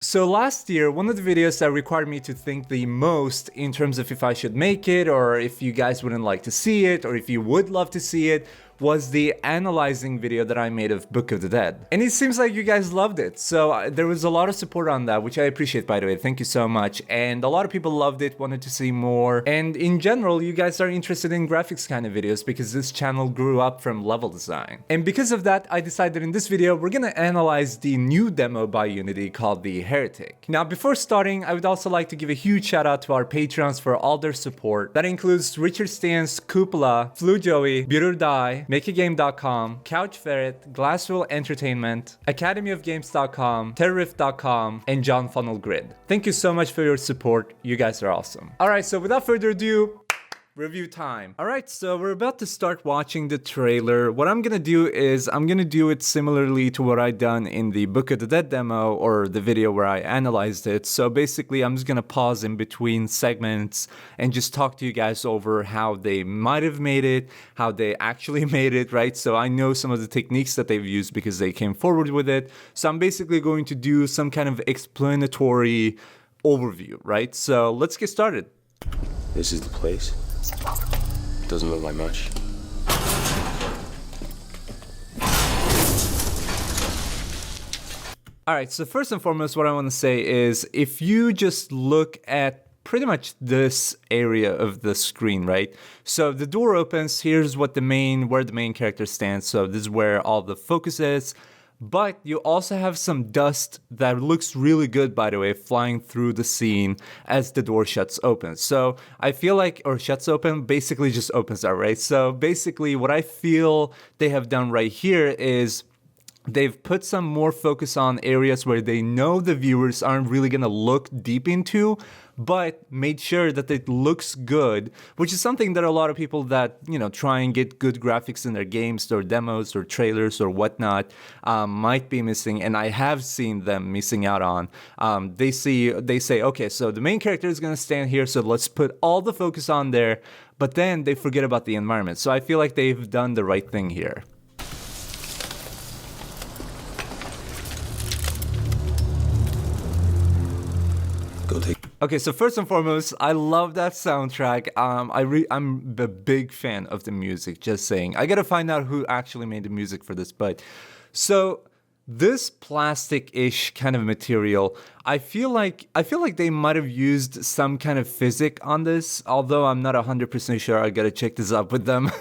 So last year, one of the videos that required me to think the most in terms of if I should make it, or if you guys wouldn't like to see it, or if you would love to see it, was the analyzing video that I made of Book of the Dead. And it seems like you guys loved it, so there was a lot of support on that, which I appreciate, by the way. Thank you so much. And a lot of people loved it, wanted to see more, and in general, you guys are interested in graphics kind of videos because this channel grew up from level design. And because of that, I decided in this video, we're gonna analyze the new demo by Unity called the Heretic. Now, before starting, I would also like to give a huge shout out to our patrons for all their support. That includes Richard Stans, Cupola, Flu Joey, Birurdai, MakeAGame.com, Couch Ferret, Glasswell Entertainment, AcademyOfGames.com, Terrorift.com, and John Funnel Grid. Thank you so much for your support. You guys are awesome. Alright, so without further ado, review time. Alright, so we're about to start watching the trailer. What I'm gonna do is I'm gonna do it similarly to what I done in the Book of the Dead demo or the video where I analyzed it. So basically I'm just gonna pause in between segments and just talk to you guys over how they might have made it, how they actually made it, right? So I know some of the techniques that they've used because they came forward with it. So I'm basically going to do some kind of explanatory overview, right? So let's get started. This is the place. Doesn't look like much. Alright, so first and foremost, what I want to say is if you just look at pretty much this area of the screen, right? So the door opens, here's where the main character stands. So this is where all the focus is. But you also have some dust that looks really good, by the way, flying through the scene as the door shuts open. So I feel like, or shuts open, basically just opens out, right? So basically what I feel they have done right here is they've put some more focus on areas where they know the viewers aren't really gonna look deep into, but made sure that it looks good, which is something that a lot of people that, you know, try and get good graphics in their games or demos or trailers or whatnot might be missing, and I have seen them missing out on. They say, okay, so the main character is gonna stand here, so let's put all the focus on there, but then they forget about the environment. So I feel like they've done the right thing here. Go take. Okay, so first and foremost, I love that soundtrack. I'm a big fan of the music, just saying. I gotta find out who actually made the music for this, but so this plastic-ish kind of material, I feel like they might have used some kind of physic on this, although I'm not 100% sure. I gotta check this up with them.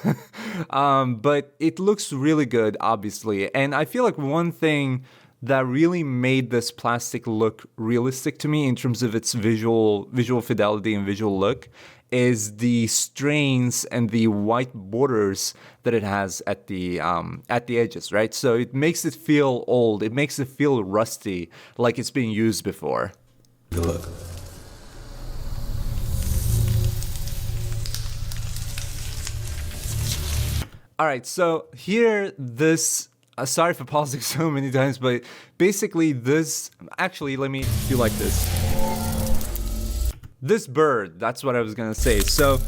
But it looks really good, obviously, and I feel like one thing that really made this plastic look realistic to me in terms of its visual fidelity and visual look is the strains and the white borders that it has at the edges, right? So it makes it feel old. It makes it feel rusty, like it's being used before. Good luck. All right, so here this. Sorry for pausing so many times, but basically this, actually, let me do like this. This bird, that's what I was gonna say. So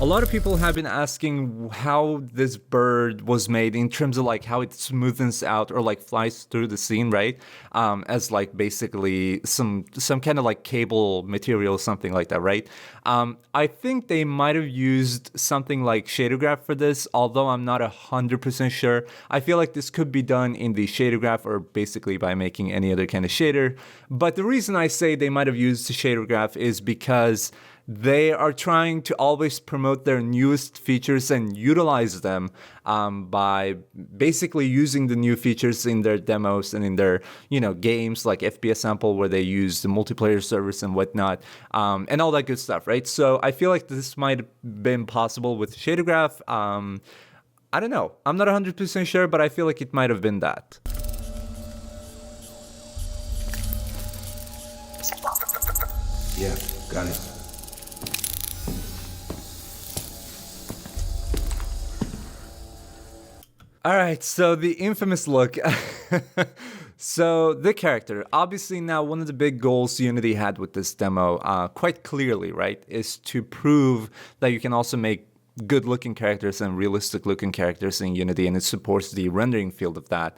a lot of people have been asking how this bird was made in terms of like how it smoothens out or like flies through the scene, right? As like basically some kind of like cable material, something like that, right? I think they might have used something like shader graph for this, although I'm not 100% sure. I feel like this could be done in the shader graph or basically by making any other kind of shader. But the reason I say they might have used the shader graph is because they are trying to always promote their newest features and utilize them by basically using the new features in their demos and in their, games like FPS Sample where they use the multiplayer service and whatnot, and all that good stuff, right? So I feel like this might have been possible with shader graph. I don't know. I'm not 100% sure, but I feel like it might have been that. Yeah, got it. All right, so the infamous look. So the character, obviously now one of the big goals Unity had with this demo, quite clearly, right, is to prove that you can also make good looking characters and realistic looking characters in Unity, and it supports the rendering field of that.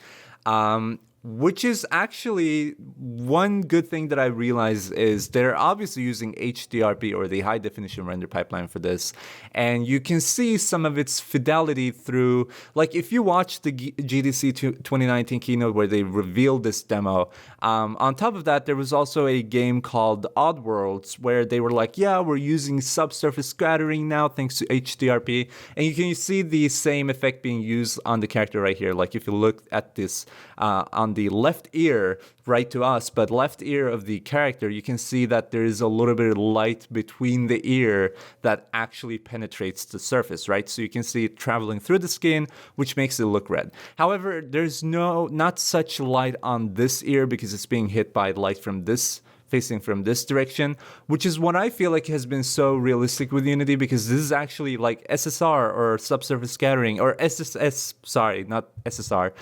which is actually one good thing that I realized is they're obviously using HDRP or the high definition render pipeline for this. And you can see some of its fidelity through, like if you watch the GDC 2019 keynote where they revealed this demo, on top of that, there was also a game called Oddworlds where they were like, yeah, we're using subsurface scattering now thanks to HDRP. And you can see the same effect being used on the character right here. Like if you look at this on the left ear, right to us, but left ear of the character, you can see that there is a little bit of light between the ear that actually penetrates the surface, right? So you can see it traveling through the skin, which makes it look red. However, there's not such light on this ear because it's being hit by light from this, facing from this direction, which is what I feel like has been so realistic with Unity, because this is actually like SSR or subsurface scattering, or SSS, sorry, not SSR.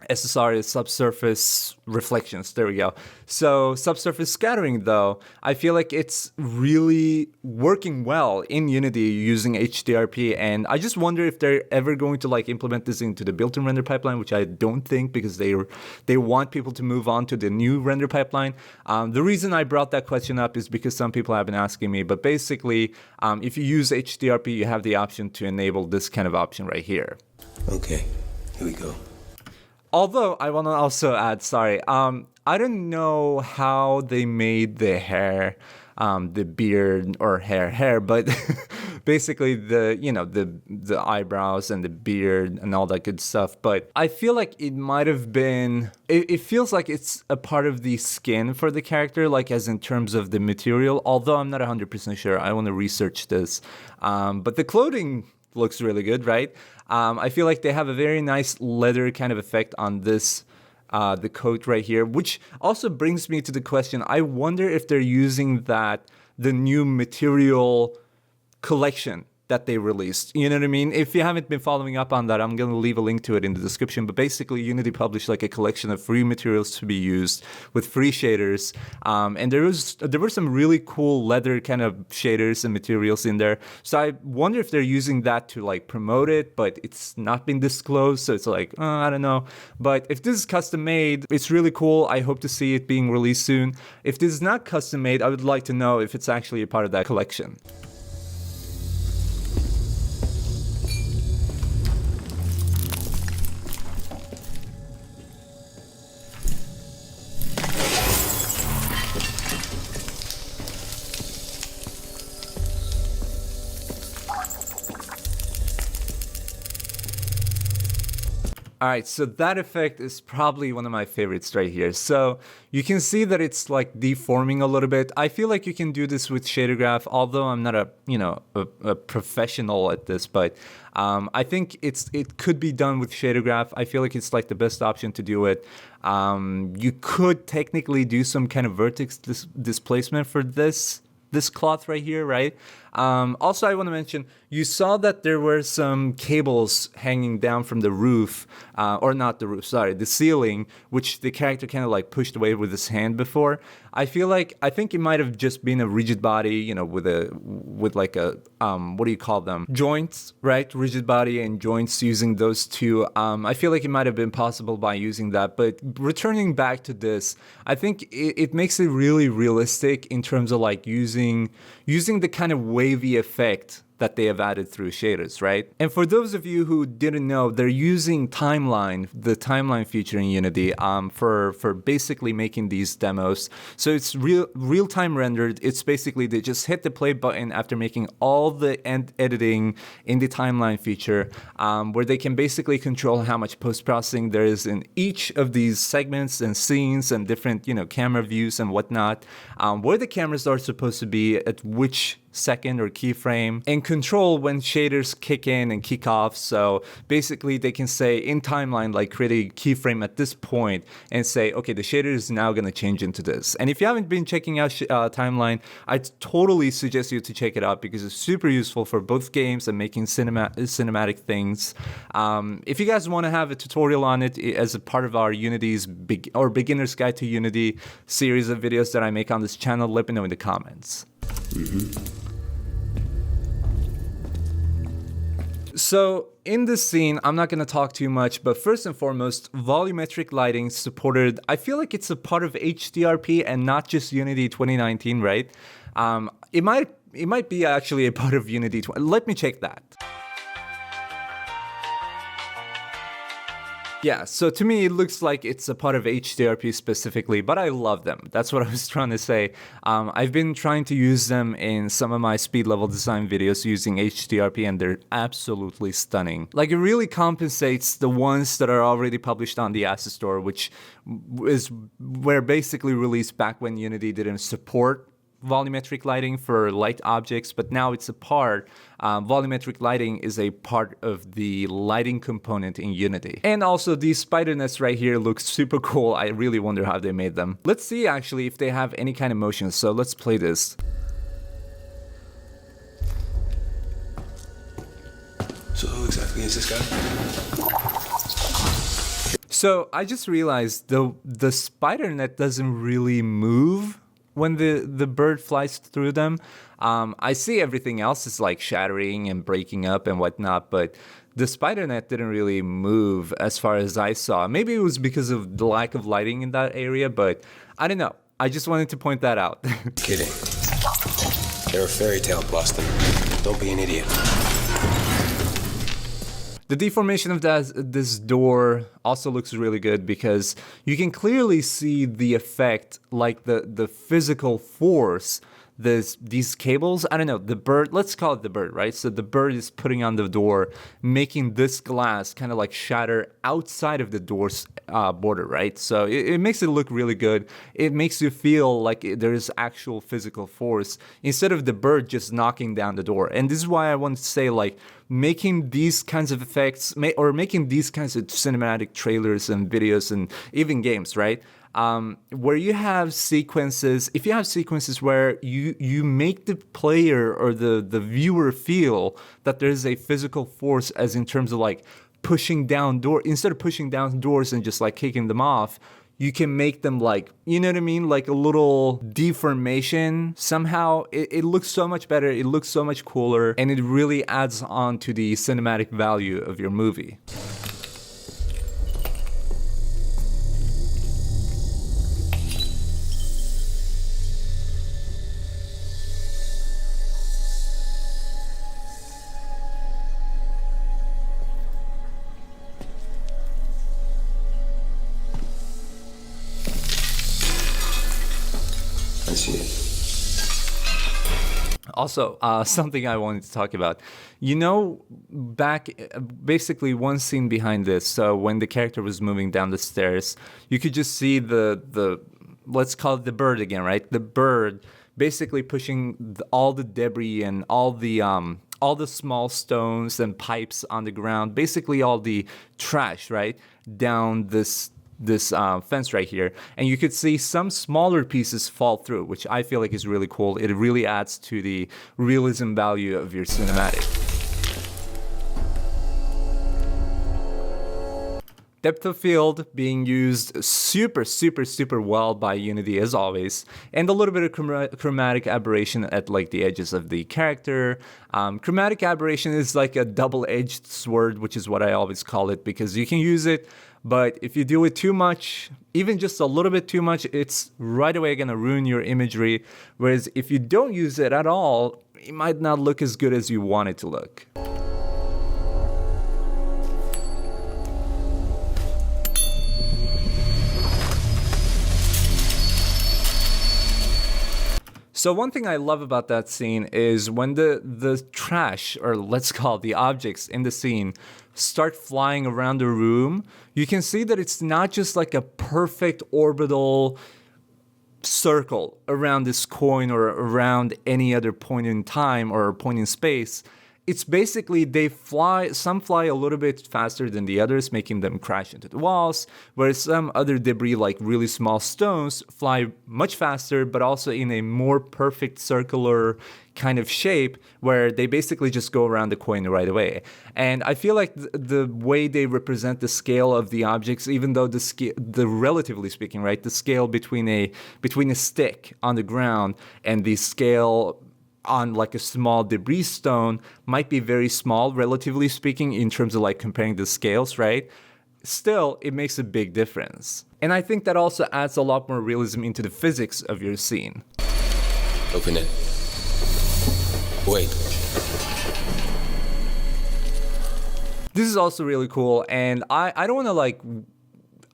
SSR is subsurface reflections. There we go. So subsurface scattering, though, I feel like it's really working well in Unity using HDRP. And I just wonder if they're ever going to like implement this into the built-in render pipeline, which I don't think, because they want people to move on to the new render pipeline. The reason I brought that question up is because some people have been asking me. But basically, if you use HDRP, you have the option to enable this kind of option right here. Okay, here we go. Although I want to also add, sorry, I don't know how they made the hair, the beard or hair, but basically the eyebrows and the beard and all that good stuff. But I feel like it might have been, it feels like it's a part of the skin for the character, like as in terms of the material, although I'm not 100% sure. I want to research this. But the clothing looks really good, right? I feel like they have a very nice leather kind of effect on this, the coat right here, which also brings me to the question, I wonder if they're using the new material collection that they released. You know what I mean? If you haven't been following up on that, I'm going to leave a link to it in the description. But basically, Unity published like a collection of free materials to be used with free shaders. And there were some really cool leather kind of shaders and materials in there. So I wonder if they're using that to like promote it, but it's not been disclosed. So it's like, I don't know. But if this is custom made, it's really cool. I hope to see it being released soon. If this is not custom made, I would like to know if it's actually a part of that collection. All right, so that effect is probably one of my favorites right here. So you can see that it's like deforming a little bit. I feel like you can do this with shader graph, although I'm not a professional at this, but I think it could be done with shader graph. I feel like it's like the best option to do it. You could technically do some kind of vertex displacement for this cloth right here, right? Also, I want to mention, you saw that there were some cables hanging down from the roof, or not the roof, sorry, the ceiling, which the character kind of like pushed away with his hand before. I think it might have just been a rigid body, with like a, what do you call them? Joints, right? Rigid body and joints, using those two. I feel like it might have been possible by using that, but returning back to this, I think it makes it really realistic in terms of like using the kind of wavy effect that they have added through shaders, right? And for those of you who didn't know, they're using timeline, the timeline feature in Unity, for basically making these demos. So it's real-time rendered. It's basically they just hit the play button after making all the end editing in the timeline feature, where they can basically control how much post-processing there is in each of these segments and scenes and different, camera views and whatnot, where the cameras are supposed to be at which second or keyframe, and control when shaders kick in and kick off. So basically they can say in timeline, like create a keyframe at this point and say, okay, the shader is now going to change into this. And if you haven't been checking out timeline, I totally suggest you to check it out because it's super useful for both games and making cinematic things. If you guys want to have a tutorial on it as a part of our Unity's beginner's guide to Unity series of videos that I make on this channel, let me know in the comments. So in this scene, I'm not going to talk too much, but first and foremost, volumetric lighting supported. I feel like it's a part of HDRP and not just Unity 2019, right? It might be actually a part of Unity 20. Let me check that. Yeah, so to me, it looks like it's a part of HDRP specifically, but I love them. That's what I was trying to say. I've been trying to use them in some of my speed level design videos using HDRP, and they're absolutely stunning. Like, it really compensates the ones that are already published on the Asset Store, which were basically released back when Unity didn't support volumetric lighting for light objects, but now it's a part. Volumetric lighting is a part of the lighting component in Unity. And also these spider nets right here look super cool. I really wonder how they made them. Let's see actually if they have any kind of motion. So let's play this. So who exactly is this guy? So I just realized the spider net doesn't really move when the bird flies through them. I see everything else is like shattering and breaking up and whatnot, but the spider net didn't really move as far as I saw. Maybe it was because of the lack of lighting in that area, but I don't know. I just wanted to point that out. Kidding. They're a fairy tale, Boston. Don't be an idiot. The deformation of this door also looks really good because you can clearly see the effect, like the physical force. These cables, I don't know, the bird, let's call it the bird, right? So the bird is putting on the door, making this glass kind of like shatter outside of the door's border, right? So it makes it look really good. It makes you feel like there is actual physical force instead of the bird just knocking down the door. And this is why I want to say, like, making these kinds of effects or making these kinds of cinematic trailers and videos and even games, right? Where you have sequences, if you have sequences where you make the player or the viewer feel that there's a physical force, as in terms of like pushing down instead of pushing down doors and just like kicking them off, you can make them like, you know what I mean? Like a little deformation. Somehow it looks so much better. It looks so much cooler, and it really adds on to the cinematic value of your movie. I see it. Also, something I wanted to talk about. You know, basically one scene behind this, so when the character was moving down the stairs, you could just see the let's call it the bird again, right? The bird basically pushing all the debris and all the small stones and pipes on the ground, basically all the trash, right, down this fence right here, and you could see some smaller pieces fall through, which I feel like is really cool. It really adds to the realism value of your cinematic. Depth of field being used super well by Unity as always, and a little bit of chromatic aberration at like the edges of the character. Chromatic aberration is like a double-edged sword, which is what I always call it, because you can use it, but if you do it too much, even just a little bit too much, it's right away gonna ruin your imagery. Whereas if you don't use it at all, it might not look as good as you want it to look. So one thing I love about that scene is when the trash, or let's call it the objects in the scene, start flying around the room, you can see that it's not just like a perfect orbital circle around this coin or around any other point in time or point in space. It's basically some fly a little bit faster than the others, making them crash into the walls, whereas some other debris, like really small stones, fly much faster, but also in a more perfect circular kind of shape, where they basically just go around the coin right away. And I feel like the way they represent the scale of the objects, even though the relatively speaking, right, the scale between a stick on the ground and the scale on like a small debris stone might be very small, relatively speaking, in terms of like comparing the scales, right? Still, it makes a big difference. And I think that also adds a lot more realism into the physics of your scene. Open it. Wait. This is also really cool, and I don't want to like,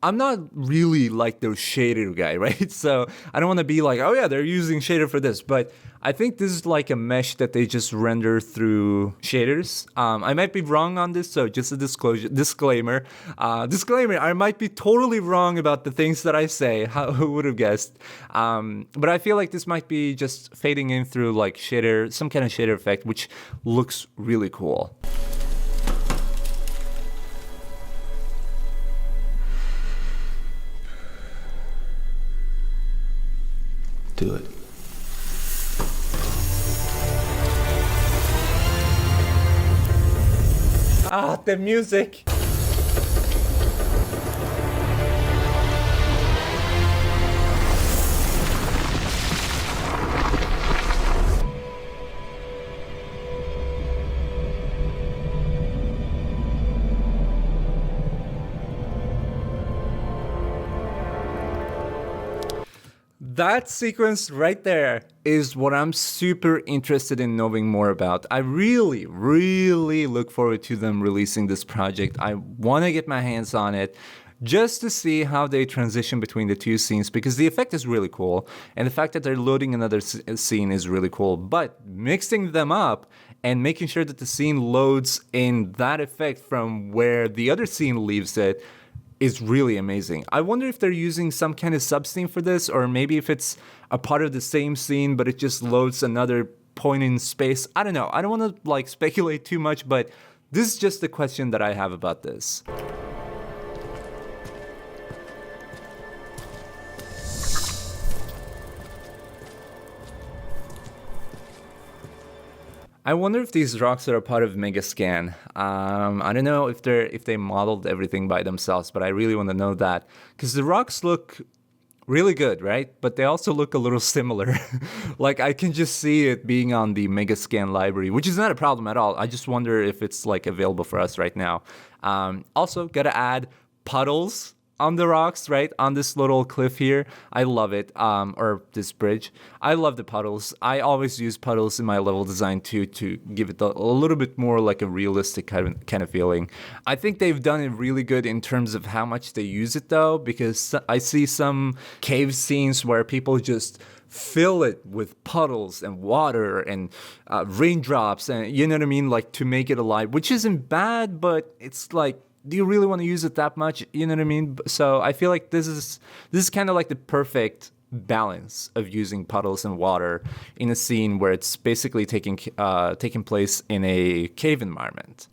I'm not really like the shader guy, right? So I don't want to be like, oh yeah, they're using shader for this, but I think this is like a mesh that they just render through shaders. I might be wrong on this, so just a disclaimer. I might be totally wrong about the things that I say. Who would have guessed? But I feel like this might be just fading in through like shader, some kind of shader effect, which looks really cool. Do it. Ah, the music. That sequence right there is what I'm super interested in knowing more about. I really, really look forward to them releasing this project. I want to get my hands on it just to see how they transition between the two scenes, because the effect is really cool, and the fact that they're loading another scene is really cool. But mixing them up and making sure that the scene loads in that effect from where the other scene leaves it is really amazing. I wonder if they're using some kind of sub-scene for this, or maybe if it's a part of the same scene, but it just loads another point in space. I don't know. I don't want to like speculate too much, but this is just the question that I have about this. I wonder if these rocks are a part of Megascan. I don't know if they modeled everything by themselves, but I really want to know that, because the rocks look really good, right? But they also look a little similar. Like I can just see it being on the Megascan library, which is not a problem at all. I just wonder if it's like available for us right now. Also, gotta add puddles on the rocks, right? On this little cliff here. I love it. Or this bridge. I love the puddles. I always use puddles in my level design too, to give it a little bit more like a realistic kind of feeling. I think they've done it really good in terms of how much they use it though, because I see some cave scenes where people just fill it with puddles and water and raindrops, and you know what I mean? Like to make it alive, which isn't bad, but it's like, do you really want to use it that much? You know what I mean? So I feel like this is kind of like the perfect balance of using puddles and water in a scene where it's basically taking place in a cave environment.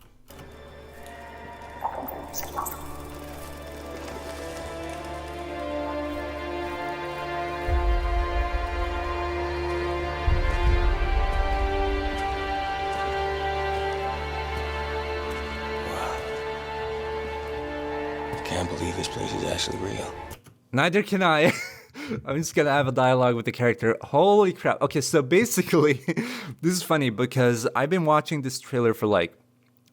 Can't believe this place is actually real. Neither can I. I'm just gonna have a dialogue with the character. Holy crap. Okay, so basically, this is funny because I've been watching this trailer for like,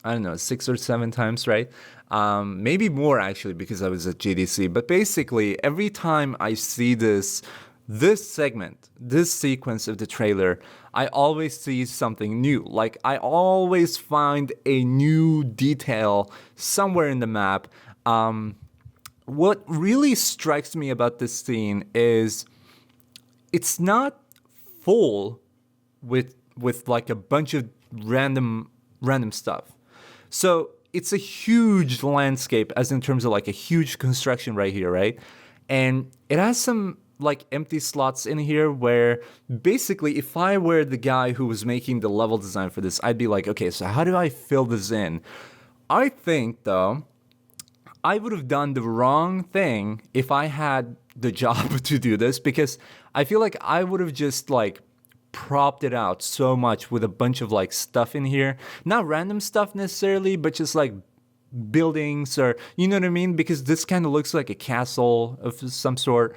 I don't know, 6 or 7 times, right? Maybe more actually, because I was at GDC. But basically, every time I see this segment, this sequence of the trailer, I always see something new. Like, I always find a new detail somewhere in the map. What really strikes me about this scene is it's not full with like a bunch of random stuff. So it's a huge landscape, as in terms of like a huge construction right here, right? And it has some like empty slots in here where basically if I were the guy who was making the level design for this, I'd be like, okay, so how do I fill this in? I think though, I would have done the wrong thing if I had the job to do this, because I feel like I would have just like propped it out so much with a bunch of like stuff in here. Not random stuff necessarily, but just like buildings, or you know what I mean? Because this kind of looks like a castle of some sort.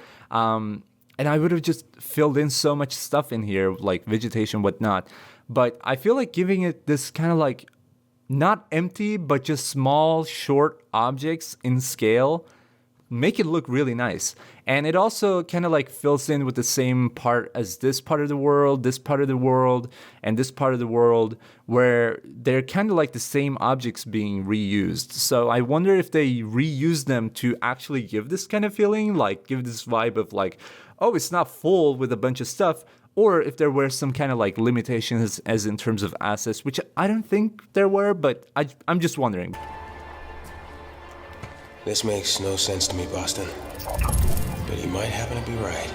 and I would have just filled in so much stuff in here, like vegetation, whatnot. But I feel like giving it this kind of like not empty, but just small, short objects in scale make it look really nice. And it also kind of like fills in with the same part as this part of the world, this part of the world, and this part of the world, where they're kind of like the same objects being reused. So I wonder if they reuse them to actually give this kind of feeling, like give this vibe of like, oh, it's not full with a bunch of stuff, or if there were some kind of like limitations as in terms of assets, which I don't think there were, but I'm just wondering. This makes no sense to me, Boston. But you might happen to be right.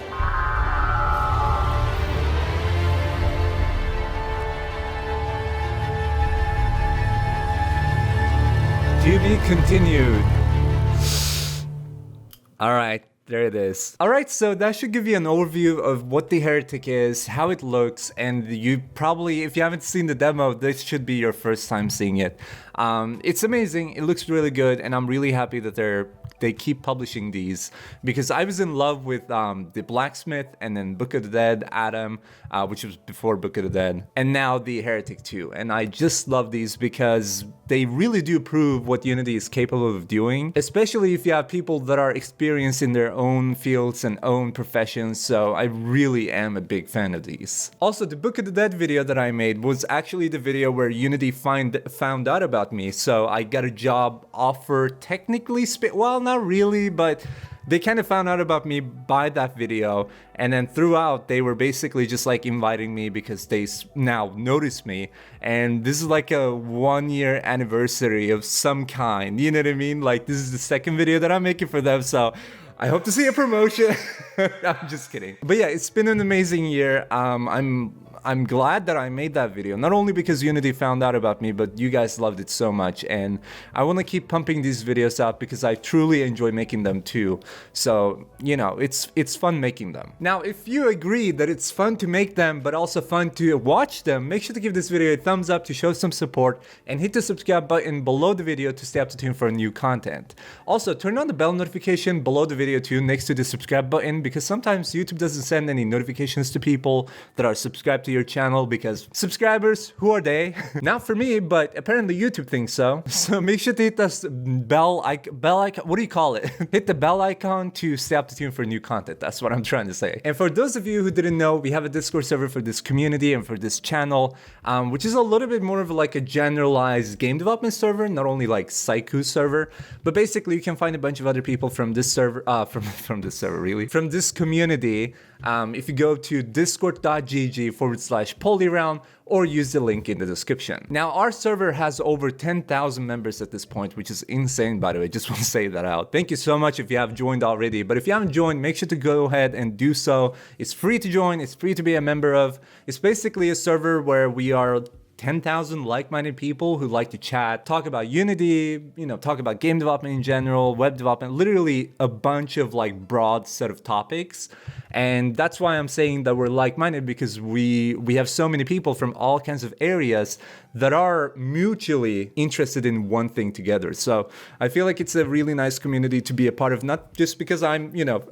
To be continued. All right. There it is. All right, so that should give you an overview of what the Heretic is, how it looks, and you probably, if you haven't seen the demo, this should be your first time seeing it. It's amazing. It looks really good, and I'm really happy that they keep publishing these, because I was in love with the Blacksmith, and then Book of the Dead, Adam, which was before Book of the Dead, and now the Heretic 2. And I just love these because they really do prove what Unity is capable of doing, especially if you have people that are experienced in their own fields and own professions. So I really am a big fan of these. Also, the Book of the Dead video that I made was actually the video where Unity found out about me. So I got a job offer, technically, well, not really, but they kind of found out about me by that video, and then throughout they were basically just like inviting me because they now notice me, and this is like a 1-year anniversary of some kind, you know what I mean? Like, this is the second video that I'm making for them, so I hope to see a promotion. I'm just kidding. But yeah, it's been an amazing year. I'm glad that I made that video, not only because Unity found out about me, but you guys loved it so much, and I want to keep pumping these videos out because I truly enjoy making them too. So, you know, it's fun making them. Now, if you agree that it's fun to make them, but also fun to watch them, make sure to give this video a thumbs up to show some support, and hit the subscribe button below the video to stay up to tune for new content. Also, turn on the bell notification below the video too, next to the subscribe button, because sometimes YouTube doesn't send any notifications to people that are subscribed to your channel, because subscribers, who are they? Not for me, but apparently YouTube thinks so. So make sure to hit the bell icon, what do you call it? Hit the bell icon to stay up to tune for new content. That's what I'm trying to say. And for those of you who didn't know, we have a Discord server for this community and for this channel, which is a little bit more of like a generalized game development server, not only like Sykoo server, but basically you can find a bunch of other people from this server, from this server really, from this community. If you go to discord.gg/polyround or use the link in the description. Now, our server has over 10,000 members at this point, which is insane, by the way. Just want to say that out. Thank you so much if you have joined already, but if you haven't joined, make sure to go ahead and do so. It's free to join, it's free to be a member of. It's basically a server where we are 10,000 like-minded people who like to chat, talk about Unity, you know, talk about game development in general, web development, literally a bunch of like broad set of topics. And that's why I'm saying that we're like-minded, because we have so many people from all kinds of areas that are mutually interested in one thing together. So I feel like it's a really nice community to be a part of, not just because I'm, you know,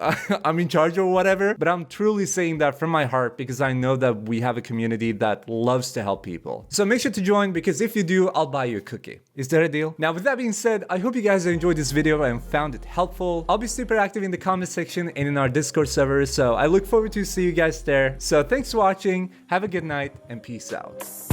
I'm in charge or whatever, but I'm truly saying that from my heart because I know that we have a community that loves to help people. So make sure to join, because if you do, I'll buy you a cookie. Is that a deal? Now, with that being said, I hope you guys enjoyed this video and found it helpful. I'll be super active in the comment section and in our Discord server, so I look forward to see you guys there. So thanks for watching, have a good night, and peace out.